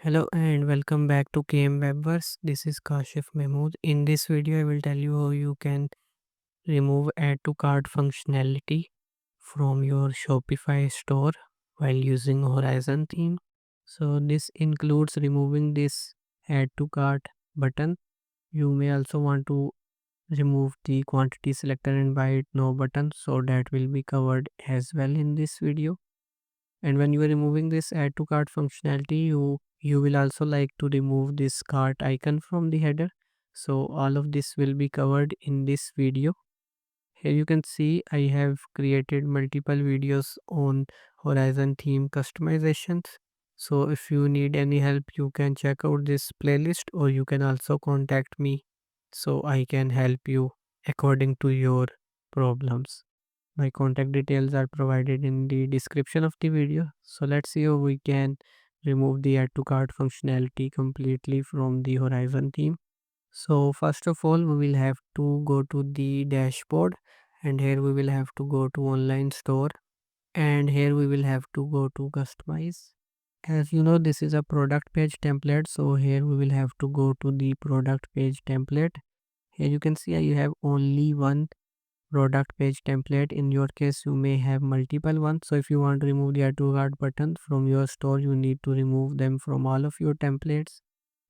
Hello and welcome back to KM Webbers. This is Kashif Mahmood. In this video, I will tell you how you can remove add to cart functionality from your Shopify store while using Horizon theme. So this includes removing this add to cart button. You may also want to remove the quantity selector and buy it no button, so that will be covered as well in this video. And when you are removing this add to cart functionality, you will also like to remove this cart icon from the header. So all of this will be covered in this video. Here you can see I have created multiple videos on Horizon theme customizations. So if you need any help, you can check out this playlist, or you can also contact me so I can help you according to your problems. My contact details are provided in the description of the video. So let's see how we can remove the add to cart functionality completely from the Horizon theme. So first of all, we will have to go to the dashboard, and here we will have to go to online store, and here we will have to go to customize. As you know, this is a product page template, so here we will have to go to the product page template. Here you can see I have only one product page template. In your case, you may have multiple ones. So if you want to remove the add to cart button from your store, you need to remove them from all of your templates.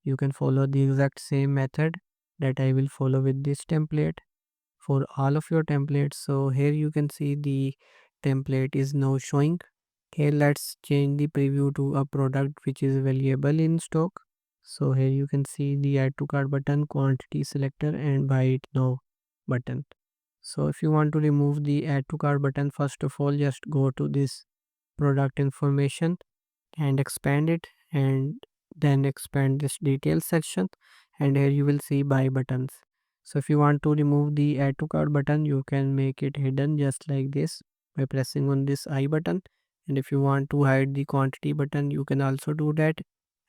You can follow the exact same method that I will follow with this template for all of your templates. So here you can see the template is now showing. Here let's change the preview to a product which is available in stock. So here you can see the add to cart button, quantity selector, and buy it now button. So if you want to remove the add to cart button, first of all just go to this product information and expand it, and then expand this details section, and here you will see buy buttons. So if you want to remove the add to cart button, you can make it hidden just like this by pressing on this I button. And if you want to hide the quantity button, you can also do that.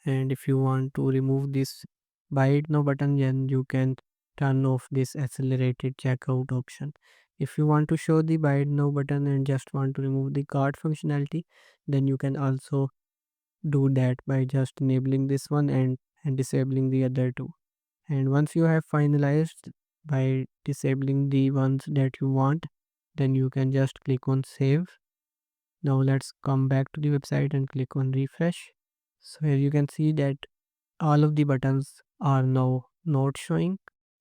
And if you want to remove this buy it now button, then you can turn off this accelerated checkout option. If you want to show the buy it now button and just want to remove the cart functionality, then you can also do that by just enabling this one and disabling the other two. And once you have finalized by disabling the ones that you want, then you can just click on save. Now let's come back to the website and click on refresh. So here you can see that all of the buttons are now not showing.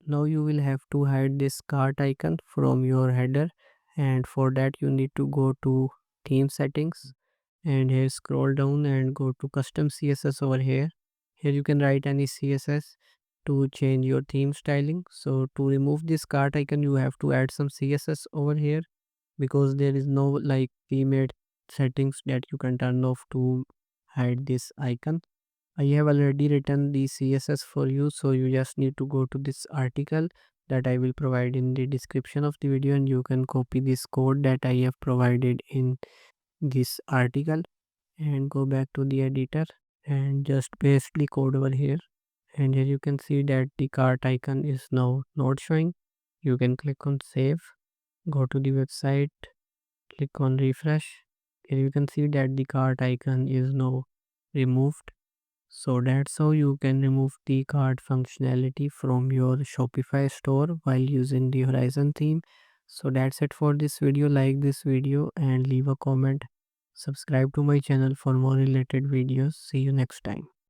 Now you will have to hide this cart icon from your header, and for that you need to go to theme settings, and here scroll down and go to custom css over here. Here you can write any css to change your theme styling. So to remove this cart icon, you have to add some css over here, because there is no like pre-made settings that you can turn off to hide this icon. I have already written the css for you, so you just need to go to this article that I will provide in the description of the video, and you can copy this code that I have provided in this article and go back to the editor and just paste the code over here. And here you can see that the cart icon is now not showing. You can click on save, go to the website, click on refresh. Here you can see that the cart icon is now removed. So that's how you can remove the cart functionality from your Shopify store while using the Horizon theme. So that's it for this video. Like this video and leave a comment. Subscribe to my channel for more related videos. See you next time.